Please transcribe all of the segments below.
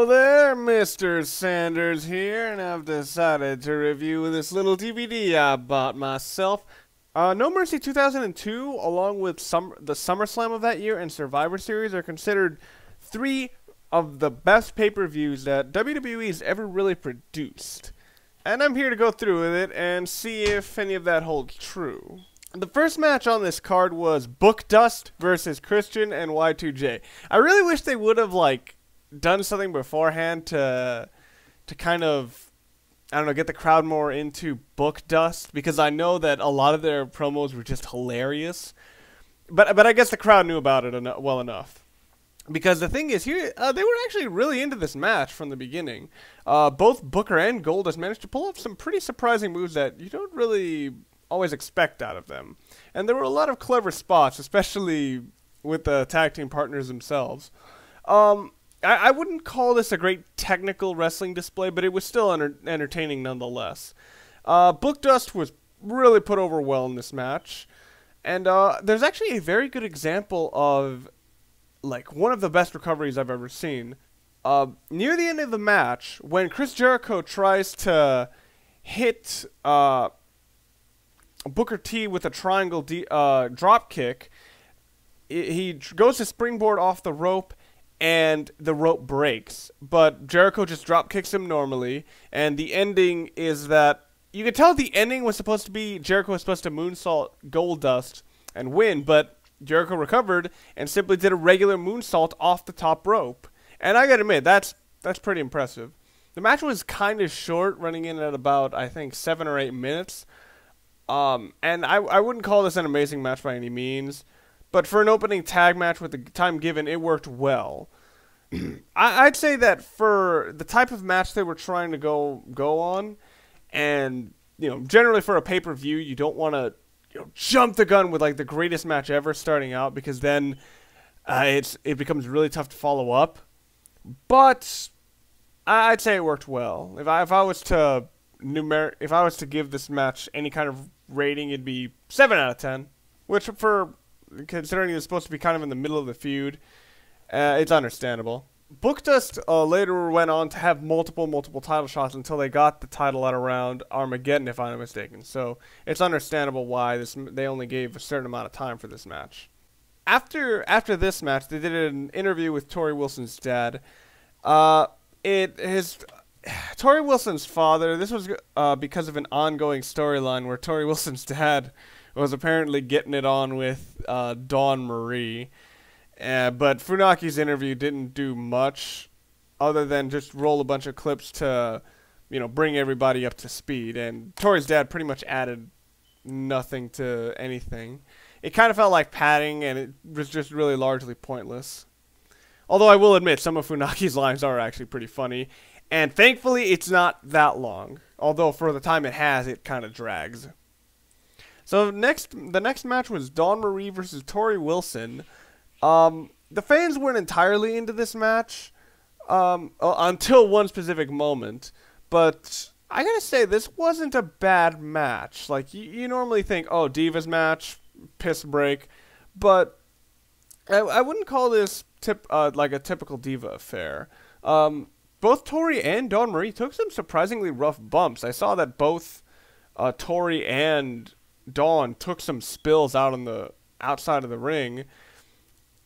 Hello there, Mr. Sanders here, and I've decided to review this little DVD I bought myself. No Mercy 2002, along with the SummerSlam of that year and Survivor Series, are considered three of the best pay-per-views that WWE has ever really produced. And I'm here to go through with it and see if any of that holds true. The first match on this card was Goldust versus Christian and Y2J. I really wish they would have, done something beforehand to kind of, I don't know, get the crowd more into Goldust, because I know that a lot of their promos were just hilarious. But I guess the crowd knew about it well enough. Because the thing is, here they were actually really into this match from the beginning. Both Booker and Goldust managed to pull off some pretty surprising moves that you don't really always expect out of them. And there were a lot of clever spots, especially with the tag team partners themselves. I wouldn't call this a great technical wrestling display, but it was still entertaining nonetheless. Goldust was really put over well in this match. And there's actually a very good example of one of the best recoveries I've ever seen. Near the end of the match, when Chris Jericho tries to hit Booker T with a triangle drop kick, he goes to springboard off the rope, and the rope breaks. But Jericho just drop kicks him normally, and the ending is that you can tell the ending was supposed to be Jericho was supposed to moonsault Goldust and win, but Jericho recovered and simply did a regular moonsault off the top rope. And I gotta admit, that's pretty impressive. The match was kind of short, running in at about, I think, 7 or 8 minutes. And I wouldn't call this an amazing match by any means, but for an opening tag match with the time given, it worked well. I'd say that for the type of match they were trying to go on, and generally for a pay-per-view, you don't want to jump the gun with the greatest match ever starting out, because then it becomes really tough to follow up. But I'd say it worked well. If I was to give this match any kind of rating, it'd be 7 out of 10, which, for considering it's supposed to be kind of in the middle of the feud, it's understandable. Goldust later went on to have multiple title shots until they got the title at around Armageddon, if I'm not mistaken. So it's understandable why they only gave a certain amount of time for this match. After this match, they did an interview with Tori Wilson's dad. Tori Wilson's father, this was because of an ongoing storyline where Tori Wilson's dad was apparently getting it on with Dawn Marie. But Funaki's interview didn't do much other than just roll a bunch of clips to, bring everybody up to speed. And Tori's dad pretty much added nothing to anything. It kind of felt like padding, and it was just really largely pointless. Although I will admit, some of Funaki's lines are actually pretty funny. And thankfully, it's not that long. Although for the time it has, it kind of drags. So the next match was Dawn Marie versus Tori Wilson. The fans weren't entirely into this match until one specific moment, but I gotta say, this wasn't a bad match. You normally think, oh, Divas match, piss break, but I wouldn't call this like a typical Diva affair. Both Tori and Dawn Marie took some surprisingly rough bumps. I saw that both Tori and Dawn took some spills out on the outside of the ring.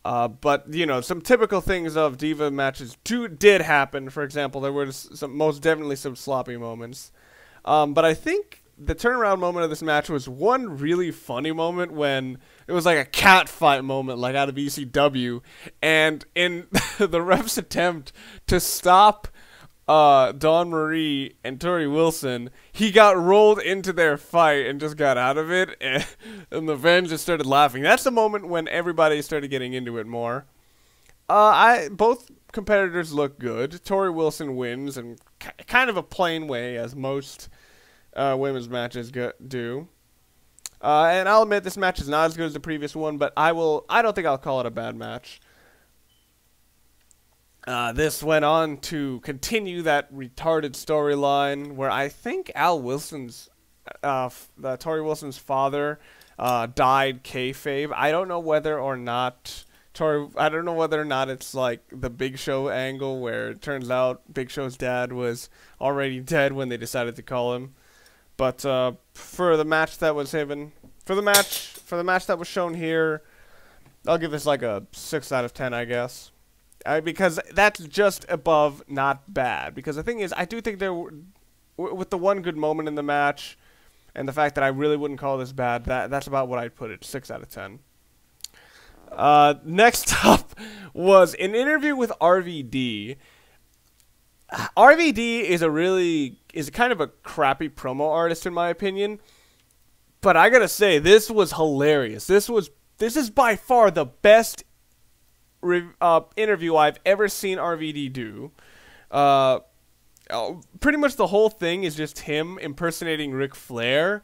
But, some typical things of Diva matches did happen. For example, there were most definitely some sloppy moments. But I think the turnaround moment of this match was one really funny moment when it was like a cat fight moment, out of ECW. And in the ref's attempt to stop Dawn Marie and Tori Wilson, he got rolled into their fight and just got out of it, and the fans just started laughing. That's the moment when everybody started getting into it more. Both competitors look good. Tori Wilson wins in kind of a plain way, as most women's matches do. And I'll admit this match is not as good as the previous one, but I don't think I'll call it a bad match. This went on to continue that retarded storyline where I think Tori Wilson's father, died kayfabe. I don't know whether or not Tori, I don't know whether or not it's like the Big Show angle where it turns out Big Show's dad was already dead when they decided to call him. But for the match that was given, for the match that was shown here, I'll give this like a 6 out of 10, I guess. Because that's just above not bad. Because the thing is, I do think there were, with the one good moment in the match, and the fact that I really wouldn't call this bad, that's about what I'd put it, 6 out of 10. Next up was an interview with RVD. RVD is kind of a crappy promo artist in my opinion, but I gotta say this was hilarious. This is by far the best interview I've ever seen RVD do. Pretty much the whole thing is just him impersonating Ric Flair,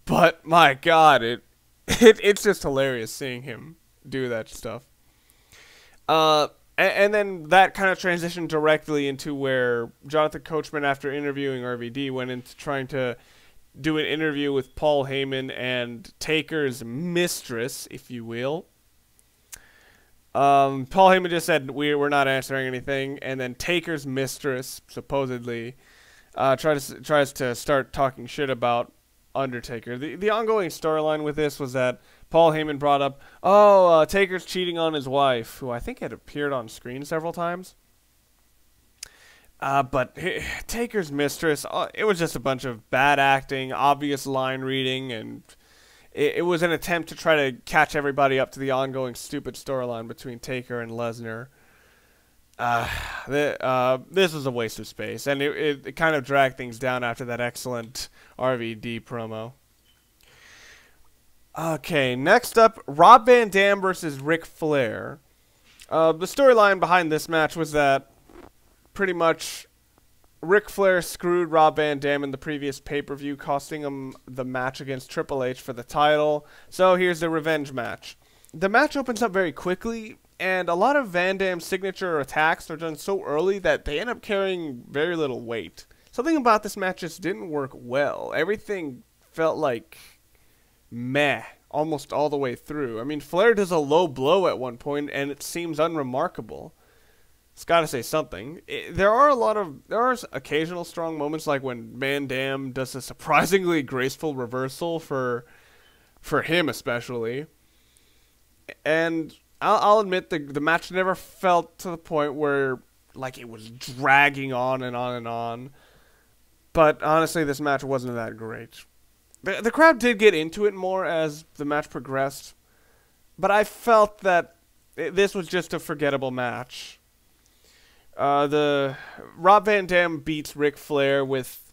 but my God, it's just hilarious seeing him do that stuff. And then that kind of transitioned directly into where Jonathan Coachman, after interviewing RVD, went into trying to do an interview with Paul Heyman and Taker's mistress, if you will. Paul Heyman just said, we're not answering anything, and then Taker's mistress, supposedly, tries to start talking shit about Undertaker. The ongoing storyline with this was that Paul Heyman brought up, Taker's cheating on his wife, who I think had appeared on screen several times. But Taker's mistress, it was just a bunch of bad acting, obvious line reading, and it was an attempt to try to catch everybody up to the ongoing stupid storyline between Taker and Lesnar. This was a waste of space, and it kind of dragged things down after that excellent RVD promo. Okay, next up, Rob Van Dam versus Ric Flair. The storyline behind this match was that pretty much Ric Flair screwed Rob Van Dam in the previous pay-per-view, costing him the match against Triple H for the title. So here's the revenge match. The match opens up very quickly, and a lot of Van Dam's signature attacks are done so early that they end up carrying very little weight. Something about this match just didn't work well. Everything felt like meh almost all the way through. I mean, Flair does a low blow at one point, and it seems unremarkable. It's got to say something. There are occasional strong moments, like when Van Dam does a surprisingly graceful reversal for him especially. And I'll admit the match never felt to the point where like it was dragging on and on and on. But honestly, this match wasn't that great. The crowd did get into it more as the match progressed, but I felt that this was just a forgettable match. The Rob Van Dam beats Ric Flair with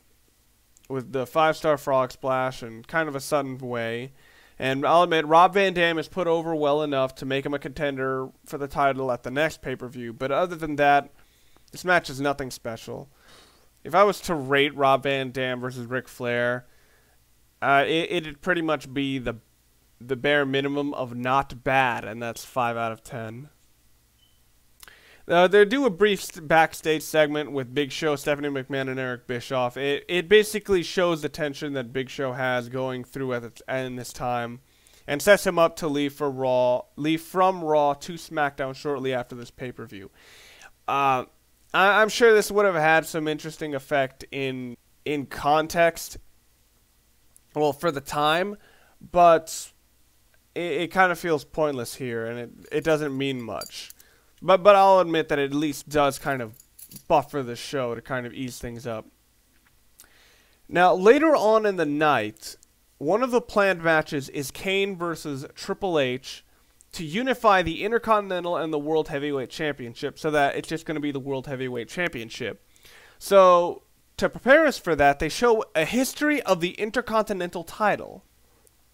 the 5-star frog splash in kind of a sudden way. And I'll admit, Rob Van Dam is put over well enough to make him a contender for the title at the next pay-per-view. But other than that, this match is nothing special. If I was to rate Rob Van Dam versus Ric Flair, it'd pretty much be the bare minimum of not bad, and that's 5 out of 10. They do a brief backstage segment with Big Show, Stephanie McMahon, and Eric Bischoff. It basically shows the tension that Big Show has going through in this time, and sets him up to leave from Raw to SmackDown shortly after this pay-per-view. I'm sure this would have had some interesting effect in context, well, for the time, but it kind of feels pointless here, and it doesn't mean much. But I'll admit that it at least does kind of buffer the show to kind of ease things up. Now, later on in the night, one of the planned matches is Kane versus Triple H to unify the Intercontinental and the World Heavyweight Championship, so that it's just going to be the World Heavyweight Championship. So, to prepare us for that, they show a history of the Intercontinental title.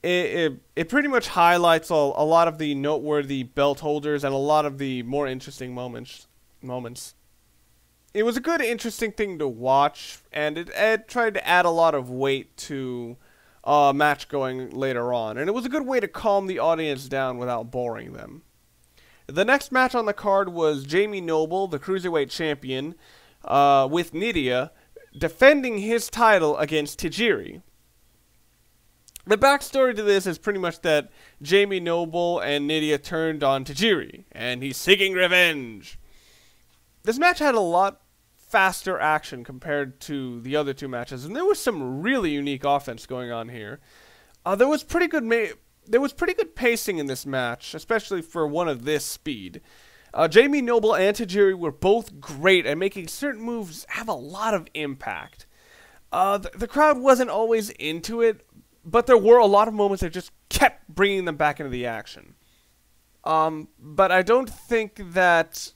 It pretty much highlights a lot of the noteworthy belt holders and a lot of the more interesting moments. It was a good, interesting thing to watch, and it tried to add a lot of weight to match going later on, and it was a good way to calm the audience down without boring them. The next match on the card was Jamie Noble, the Cruiserweight Champion, with Nidia, defending his title against Tajiri. The backstory to this is pretty much that Jamie Noble and Nidia turned on Tajiri, and he's seeking revenge. This match had a lot faster action compared to the other two matches, and there was some really unique offense going on here. There was pretty good pacing in this match, especially for one of this speed. Jamie Noble and Tajiri were both great at making certain moves have a lot of impact. The crowd wasn't always into it, but there were a lot of moments that just kept bringing them back into the action. But I don't think that,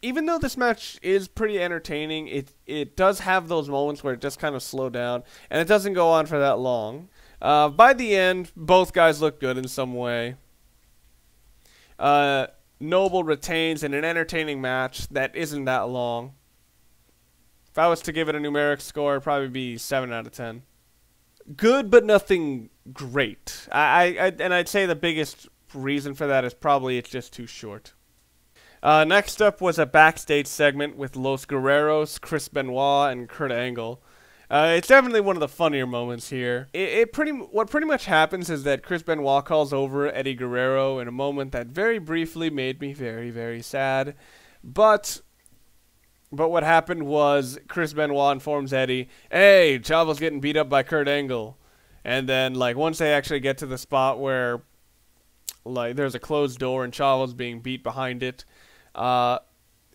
even though this match is pretty entertaining, it does have those moments where it just kind of slowed down, and it doesn't go on for that long. By the end, both guys look good in some way. Noble retains in an entertaining match that isn't that long. If I was to give it a numeric score, it'd probably be 7 out of 10. Good, but nothing great. And I'd say the biggest reason for that is probably it's just too short. Next up was a backstage segment with Los Guerreros, Chris Benoit, and Kurt Angle. It's definitely one of the funnier moments here. What pretty much happens is that Chris Benoit calls over Eddie Guerrero in a moment that very briefly made me very, very sad. But what happened was Chris Benoit informs Eddie, "Hey, Chavo's getting beat up by Kurt Angle." And then, like, once they actually get to the spot where, like, there's a closed door and Chavo's being beat behind it,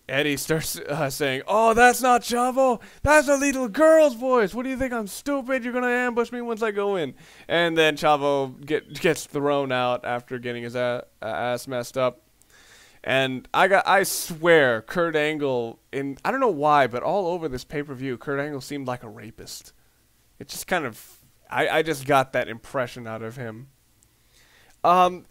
Eddie starts saying, "Oh, that's not Chavo. That's a little girl's voice. What do you think? I'm stupid? You're gonna ambush me once I go in." And then Chavo gets thrown out after getting his ass messed up. And I swear, Kurt Angle, I don't know why, but all over this pay-per-view, Kurt Angle seemed like a rapist. It just kind of, I just got that impression out of him.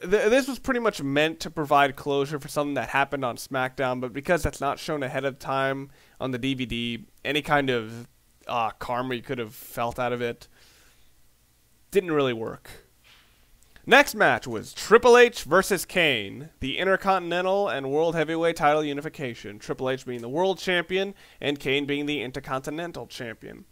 This was pretty much meant to provide closure for something that happened on SmackDown, but because that's not shown ahead of time on the DVD, any kind of karma you could have felt out of it didn't really work. Next match was Triple H versus Kane, the Intercontinental and World Heavyweight title unification, Triple H being the World Champion and Kane being the Intercontinental Champion.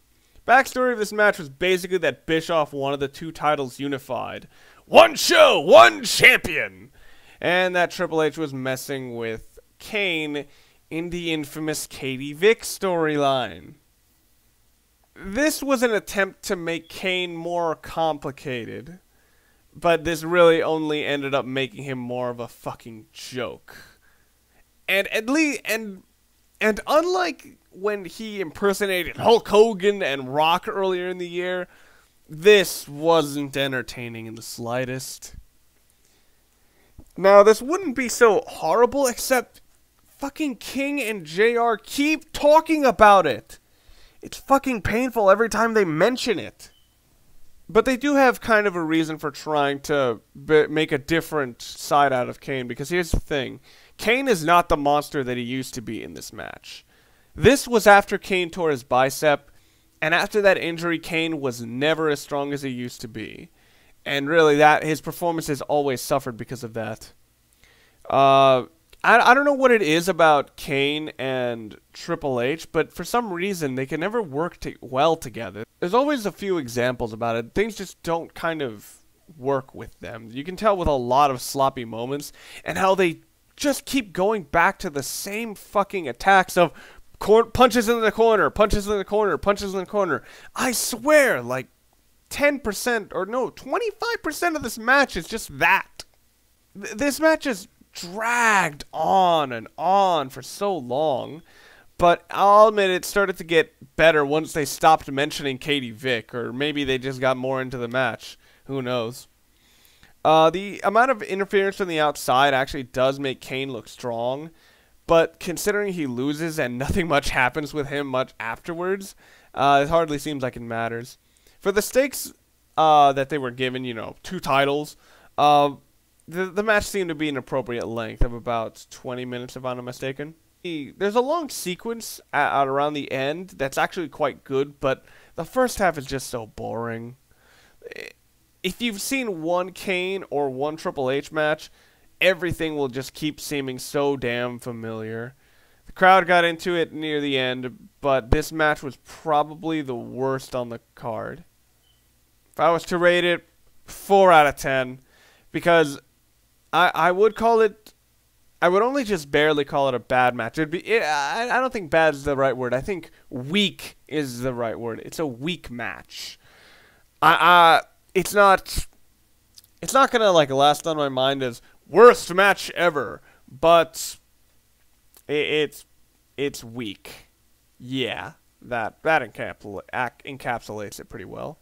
Backstory of this match was basically that Bischoff wanted the two titles unified. One show, one champion! And that Triple H was messing with Kane in the infamous Katie Vick storyline. This was an attempt to make Kane more complicated, but this really only ended up making him more of a fucking joke. And unlike when he impersonated Hulk Hogan and Rock earlier in the year, this wasn't entertaining in the slightest. Now, this wouldn't be so horrible except fucking King and JR keep talking about it. It's fucking painful every time they mention it. But they do have kind of a reason for trying to make a different side out of Kane, because here's the thing. Kane is not the monster that he used to be in this match. This was after Kane tore his bicep, and after that injury, Kane was never as strong as he used to be. And really, his performance has always suffered because of that. I don't know what it is about Kane and Triple H, but for some reason, they can never work well together. There's always a few examples about it. Things just don't kind of work with them. You can tell with a lot of sloppy moments, and how they just keep going back to the same fucking attacks of punches in the corner, punches in the corner, punches in the corner. I swear, like 10% or no, 25% of this match is just that. This match is dragged on and on for so long, but I'll admit it started to get better once they stopped mentioning Katie Vick, or maybe they just got more into the match. Who knows? The amount of interference from the outside actually does make Kane look strong, but considering he loses and nothing much happens with him much afterwards, it hardly seems like it matters. For the stakes that they were given, you know, 2 titles, the match seemed to be an appropriate length of about 20 minutes, if I'm not mistaken. There's a long sequence at around the end that's actually quite good, but the first half is just so boring. If you've seen one Kane or one Triple H match, everything will just keep seeming so damn familiar. The crowd got into it near the end, but this match was probably the worst on the card. If I was to rate it, 4 out of 10, because I would call it. I would only just barely call it a bad match. I don't think bad is the right word. I think weak is the right word. It's a weak match. It's not gonna like last on my mind as worst match ever, but it's weak. Yeah, that encapsulates it pretty well.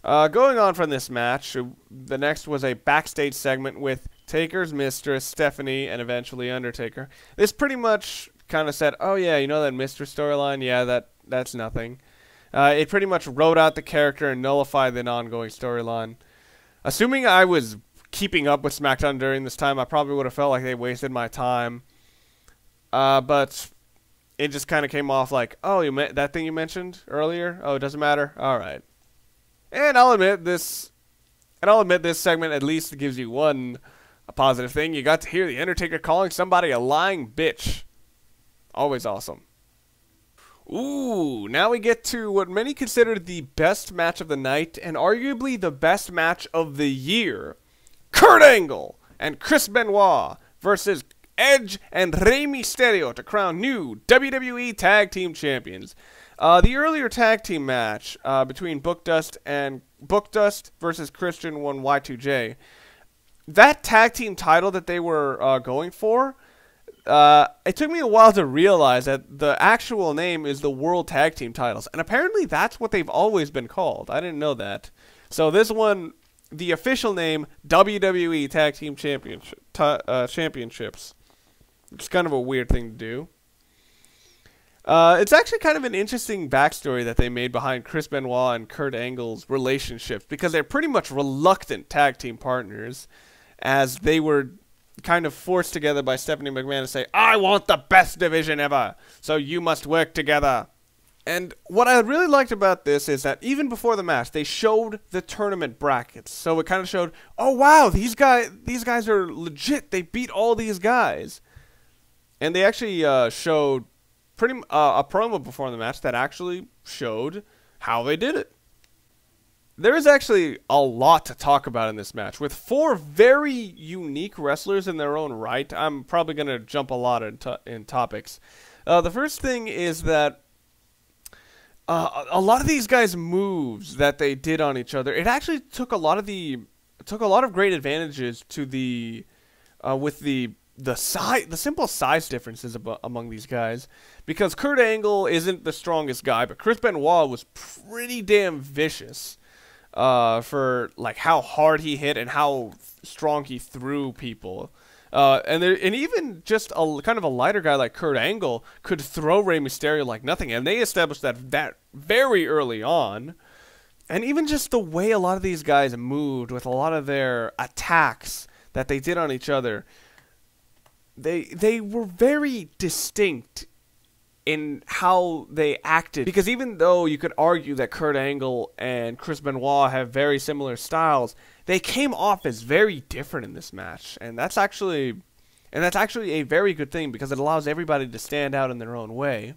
Going on from this match, the next was a backstage segment with Taker's mistress, Stephanie, and eventually Undertaker. This pretty much kind of said, oh yeah, you know that mistress storyline? Yeah, that's nothing. It pretty much wrote out the character and nullified the ongoing storyline. Assuming I was keeping up with SmackDown during this time, I probably would have felt like they wasted my time. But it just kind of came off like, oh, that thing you mentioned earlier? Oh, it doesn't matter? Alright. And I'll admit this segment at least gives you a positive thing. You got to hear The Undertaker calling somebody a lying bitch. Always awesome. Ooh, now we get to what many consider the best match of the night and arguably the best match of the year. Kurt Angle and Chris Benoit versus Edge and Rey Mysterio to crown new WWE Tag Team Champions. The earlier tag team match between Bookdust versus Christian 1 Y2J, that tag team title that they were going for, it took me a while to realize that the actual name is the World Tag Team Titles, and apparently that's what they've always been called. I didn't know that. So this one, the official name, WWE Tag Team Championships. It's kind of a weird thing to do. It's actually kind of an interesting backstory that they made behind Chris Benoit and Kurt Angle's relationships, because they're pretty much reluctant tag team partners, as they were kind of forced together by Stephanie McMahon to say, I want the best division ever, so you must work together. And what I really liked about this is that even before the match, they showed the tournament brackets. So it kind of showed, oh wow, these guys are legit. They beat all these guys. And they actually showed a promo before the match that actually showed how they did it. There is actually a lot to talk about in this match, with 4 very unique wrestlers in their own right. I'm probably going to jump a lot in topics. The first thing is that a lot of these guys' moves that they did on each other, it actually took a lot of great advantages to with the simple size differences among these guys, because Kurt Angle isn't the strongest guy, but Chris Benoit was pretty damn vicious for like how hard he hit and how strong he threw people. And even just a kind of a lighter guy like Kurt Angle could throw Rey Mysterio like nothing, and they established that very early on. And even just the way a lot of these guys moved with a lot of their attacks that they did on each other, they were very distinct in how they acted. Because even though you could argue that Kurt Angle and Chris Benoit have very similar styles, they came off as very different in this match. And that's actually a very good thing, because it allows everybody to stand out in their own way.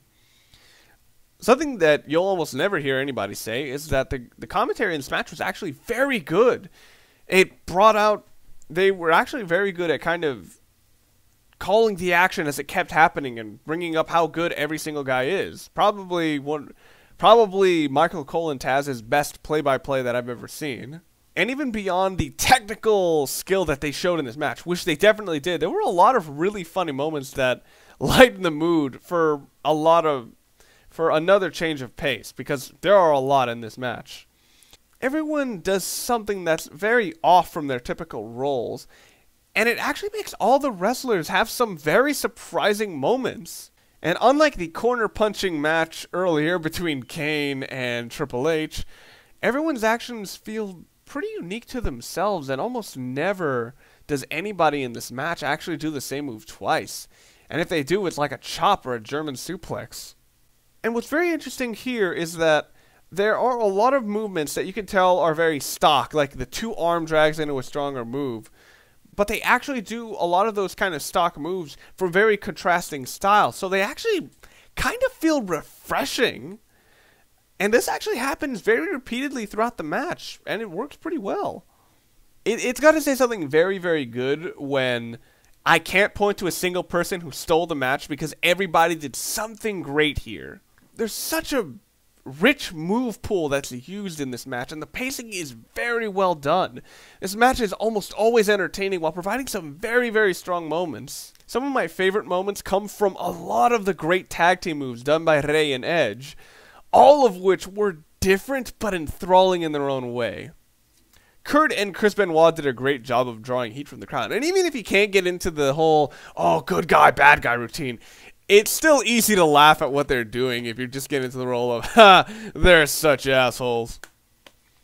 Something that you'll almost never hear anybody say is that the commentary in this match was actually very good. They were actually very good at kind of calling the action as it kept happening and bringing up how good every single guy is. Probably Michael Cole and Taz's best play-by-play that I've ever seen. And even beyond the technical skill that they showed in this match, which they definitely did, there were a lot of really funny moments that lightened the mood for another change of pace, because there are a lot in this match. Everyone does something that's very off from their typical roles, and it actually makes all the wrestlers have some very surprising moments. And unlike the corner punching match earlier between Kane and Triple H, everyone's actions feel pretty unique to themselves, and almost never does anybody in this match actually do the same move twice. And if they do, it's like a chop or a German suplex. And what's very interesting here is that there are a lot of movements that you can tell are very stock, like the 2 arm drags into a stronger move. But they actually do a lot of those kind of stock moves for very contrasting styles. So they actually kind of feel refreshing. And this actually happens very repeatedly throughout the match, and it works pretty well. It's got to say something very, very good when I can't point to a single person who stole the match because everybody did something great here. There's such a rich move pool that's used in this match, and the pacing is very well done. This match is almost always entertaining while providing some very, very strong moments. Some of my favorite moments come from a lot of the great tag team moves done by Rey and Edge, all of which were different but enthralling in their own way. Kurt and Chris Benoit did a great job of drawing heat from the crowd, and even if you can't get into the whole, oh, good guy, bad guy routine, it's still easy to laugh at what they're doing if you just get into the role of, ha, they're such assholes.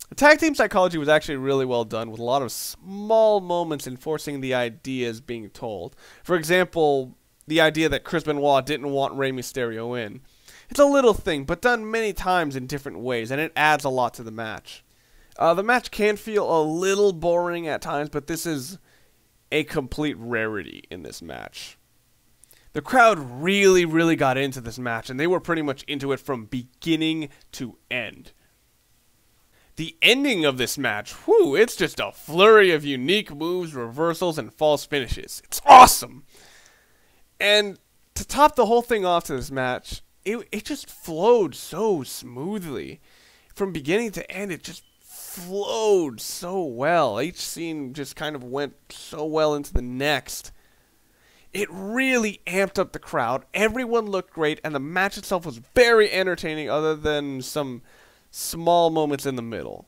The tag team psychology was actually really well done, with a lot of small moments enforcing the ideas being told. For example, the idea that Chris Benoit didn't want Rey Mysterio in. It's a little thing, but done many times in different ways, and it adds a lot to the match. The match can feel a little boring at times, but this is a complete rarity in this match. The crowd really, really got into this match, and they were pretty much into it from beginning to end. The ending of this match, whew, it's just a flurry of unique moves, reversals, and false finishes. It's awesome! And to top the whole thing off to this match, it just flowed so smoothly. From beginning to end, it just flowed so well. Each scene just kind of went so well into the next. It really amped up the crowd. Everyone looked great, and the match itself was very entertaining other than some small moments in the middle.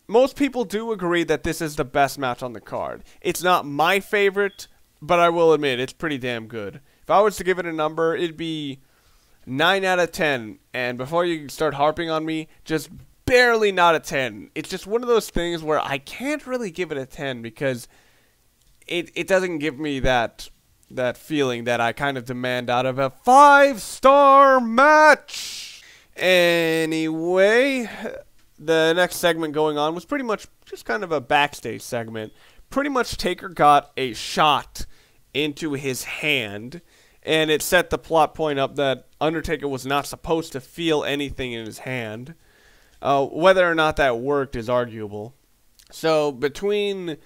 Most people do agree that this is the best match on the card. It's not my favorite, but I will admit it's pretty damn good. If I was to give it a number, it'd be 9 out of 10. And before you start harping on me, just barely not a 10. It's just one of those things where I can't really give it a 10 because it doesn't give me that feeling that I kind of demand out of a 5-star match. Anyway, the next segment going on was pretty much just kind of a backstage segment. Pretty much Taker got a shot into his hand, and it set the plot point up that Undertaker was not supposed to feel anything in his hand. Whether or not that worked is arguable. So between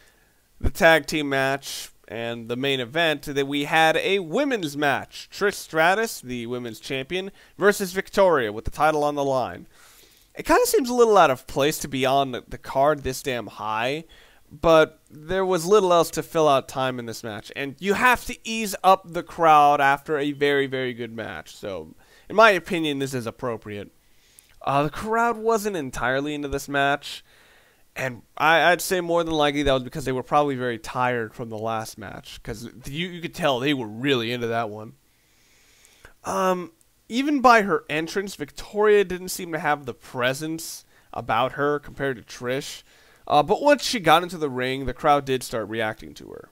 the tag team match and the main event, that we had a women's match. Trish Stratus, the women's champion, versus Victoria with the title on the line. It kind of seems a little out of place to be on the card this damn high, but there was little else to fill out time in this match, and you have to ease up the crowd after a very, very good match. So, in my opinion, this is appropriate. The crowd wasn't entirely into this match, and I'd say more than likely that was because they were probably very tired from the last match, because you could tell they were really into that one. Even by her entrance, Victoria didn't seem to have the presence about her compared to Trish. But once she got into the ring, the crowd did start reacting to her.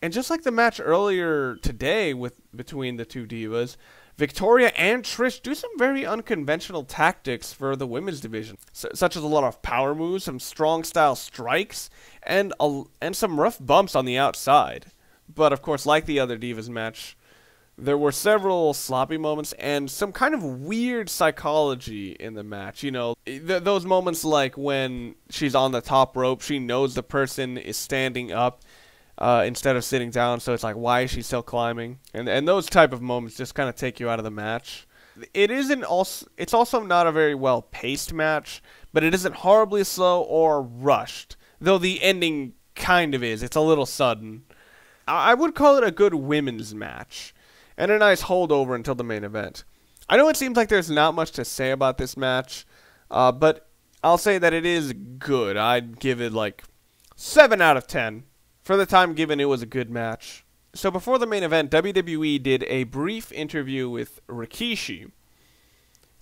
And just like the match earlier today between the two divas, Victoria and Trish do some very unconventional tactics for the women's division, such as a lot of power moves, some strong style strikes, and some rough bumps on the outside. But of course, like the other divas match, there were several sloppy moments and some kind of weird psychology in the match. You know, those moments like when she's on the top rope, she knows the person is standing up instead of sitting down, so it's like, why is she still climbing? And those type of moments just kind of take you out of the match. It's also not a very well-paced match, but it isn't horribly slow or rushed, though the ending kind of is. It's a little sudden. I would call it a good women's match, and a nice holdover until the main event. I know it seems like there's not much to say about this match, but I'll say that it is good. I'd give it like 7 out of 10. For the time given, it was a good match. So before the main event, WWE did a brief interview with Rikishi,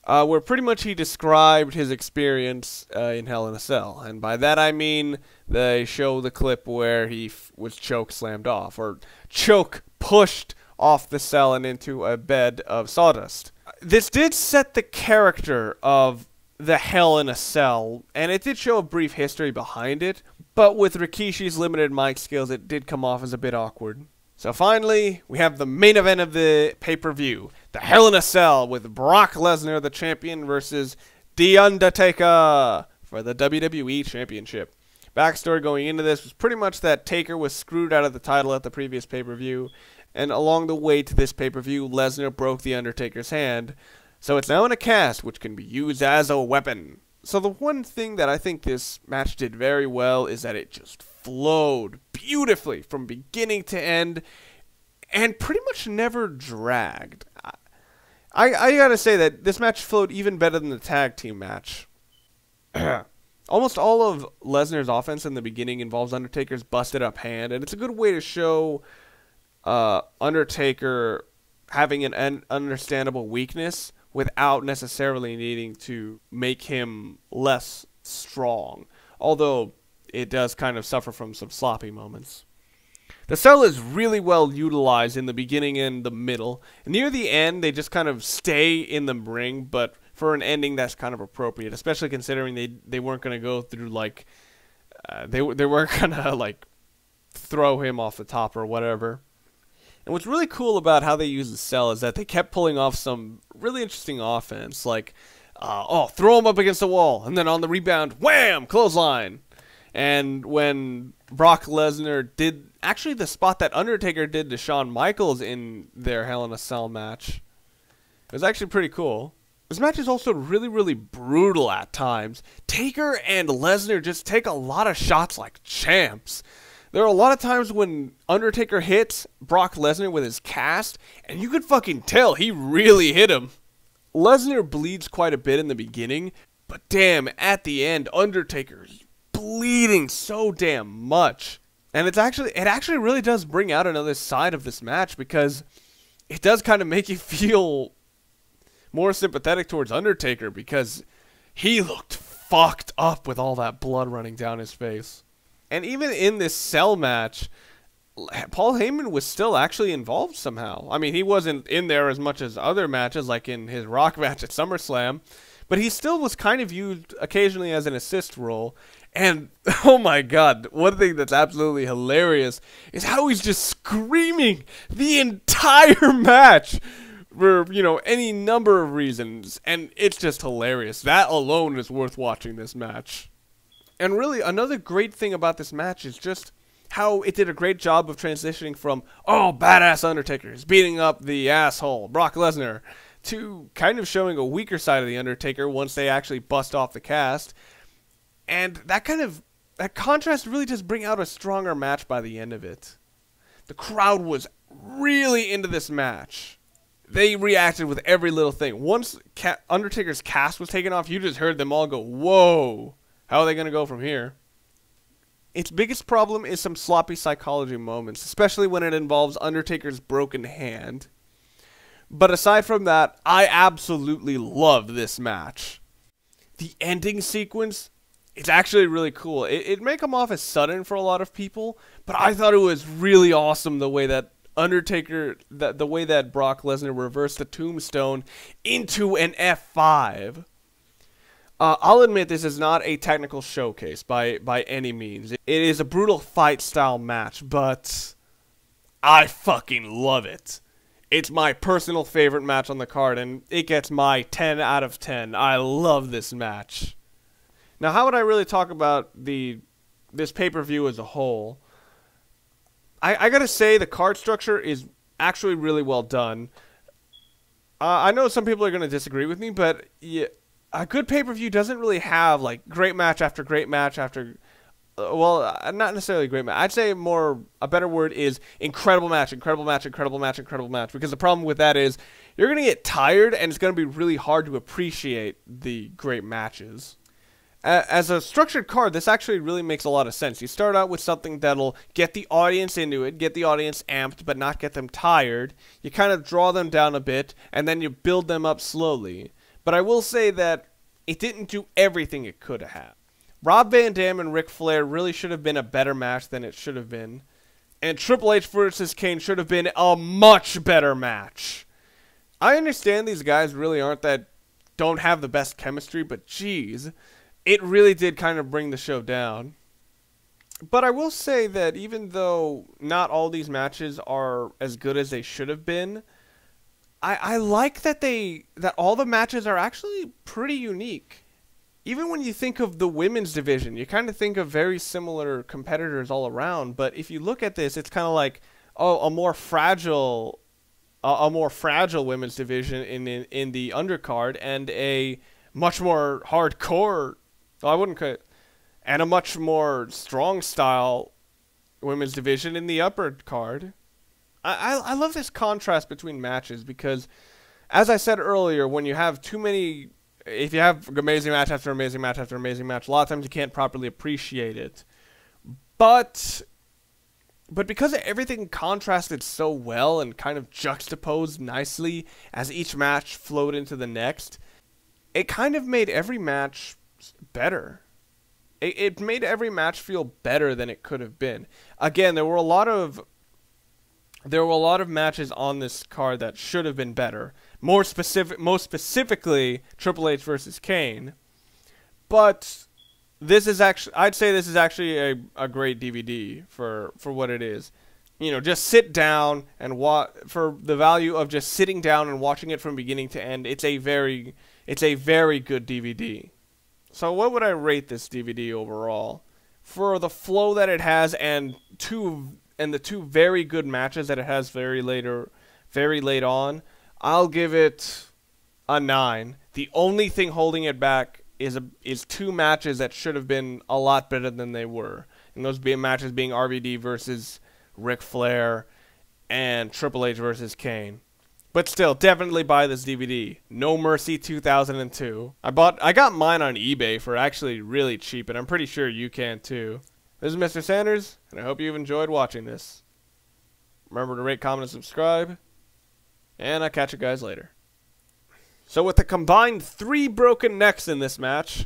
where pretty much he described his experience in Hell in a Cell. And by that I mean they show the clip where he was choke slammed off, or choke pushed off the cell and into a bed of sawdust. This did set the character of the Hell in a Cell, and it did show a brief history behind it, but with Rikishi's limited mic skills, it did come off as a bit awkward. So finally, we have the main event of the pay-per-view, the Hell in a Cell, with Brock Lesnar, the champion, versus The Undertaker for the WWE Championship. Backstory going into this was pretty much that Taker was screwed out of the title at the previous pay-per-view, and along the way to this pay-per-view, Lesnar broke the Undertaker's hand, so it's now in a cast, which can be used as a weapon. So the one thing that I think this match did very well is that it just flowed beautifully from beginning to end, and pretty much never dragged. I gotta say that this match flowed even better than the tag team match. Almost all of Lesnar's offense in the beginning involves Undertaker's busted up hand, and it's a good way to show Undertaker having an understandable weakness without necessarily needing to make him less strong, although it does kind of suffer from some sloppy moments. The cell is really well utilized in the beginning and the middle. Near the end, they just kind of stay in the ring, but for an ending that's kind of appropriate, especially considering they weren't going to go through, like, they weren't going to, like, throw him off the top or whatever. And what's really cool about how they use the cell is that they kept pulling off some really interesting offense, like, throw him up against the wall, and then on the rebound, wham, clothesline. And when Brock Lesnar did, actually the spot that Undertaker did to Shawn Michaels in their Hell in a Cell match, it was actually pretty cool. This match is also really, really brutal at times. Taker and Lesnar just take a lot of shots like champs. There are a lot of times when Undertaker hits Brock Lesnar with his cast, and you could fucking tell he really hit him. Lesnar bleeds quite a bit in the beginning, but damn, at the end, Undertaker's bleeding so damn much. And it actually really does bring out another side of this match, because it does kind of make you feel more sympathetic towards Undertaker, because he looked fucked up with all that blood running down his face. And even in this cell match, Paul Heyman was still actually involved somehow. I mean, he wasn't in there as much as other matches, like in his Rock match at SummerSlam, but he still was kind of used occasionally as an assist role. And, oh my god, one thing that's absolutely hilarious is how he's just screaming the entire match for, you know, any number of reasons. And it's just hilarious. That alone is worth watching this match. And really, another great thing about this match is just how it did a great job of transitioning from, oh, badass Undertaker is beating up the asshole, Brock Lesnar, to kind of showing a weaker side of the Undertaker once they actually bust off the cast. And that contrast really does bring out a stronger match by the end of it. The crowd was really into this match. They reacted with every little thing. Once Undertaker's cast was taken off, you just heard them all go, whoa, how are they going to go from here? Its biggest problem is some sloppy psychology moments, especially when it involves Undertaker's broken hand. But aside from that, I absolutely loved this match. The ending sequence, it's actually really cool. It may come off as sudden for a lot of people, but I thought it was really awesome the way that the way that Brock Lesnar reversed the tombstone into an F5. I'll admit this is not a technical showcase by any means. It is a brutal fight style match, but I fucking love it. It's my personal favorite match on the card, and it gets my 10 out of 10. I love this match. Now, how would I really talk about this pay-per-view as a whole? I gotta say, the card structure is actually really well done. I know some people are gonna disagree with me, but yeah, a good pay-per-view doesn't really have, like, great match after great match after... well, not necessarily great match. I'd say a better word is incredible match, incredible match, incredible match, incredible match. Because the problem with that is you're going to get tired, and it's going to be really hard to appreciate the great matches. As a structured card, this actually really makes a lot of sense. You start out with something that'll get the audience into it, get the audience amped, but not get them tired. You kind of draw them down a bit, and then you build them up slowly. But I will say that it didn't do everything it could have. Rob Van Dam and Ric Flair really should have been a better match than it should have been. And Triple H versus Kane should have been a much better match. I understand these guys really don't have the best chemistry, but geez, it really did kind of bring the show down. But I will say that even though not all these matches are as good as they should have been, I like that all the matches are actually pretty unique. even when you think of the women's division, you kind of think of very similar competitors all around. But if you look at this, it's kind of like, oh, a more fragile women's division in the undercard, and a much more hardcore. I wouldn't cut, and a much more strong style women's division in the upper card. I love this contrast between matches because, as I said earlier, when you have too many. If you have amazing match after amazing match after amazing match, a lot of times you can't properly appreciate it. But because everything contrasted so well and kind of juxtaposed nicely as each match flowed into the next, it kind of made every match better. It made every match feel better than it could have been. Again, there were a lot of matches on this card that should have been better. Most specifically, Triple H versus Kane. But this is actually, I'd say this is actually a great DVD for what it is. You know, just sit down and for the value of just sitting down and watching it from beginning to end. It's a very good DVD. So what would I rate this DVD overall? For the flow that it has and the two very good matches that it has very late on, I'll give it a 9. The only thing holding it back is two matches that should have been a lot better than they were. And those matches being RVD versus Ric Flair and Triple H versus Kane. But still, definitely buy this DVD. No Mercy 2002. I got mine on eBay for actually really cheap, and I'm pretty sure you can too. This is Mr. Sanders, and I hope you've enjoyed watching this. Remember to rate, comment, and subscribe. And I'll catch you guys later. So with the combined 3 broken necks in this match,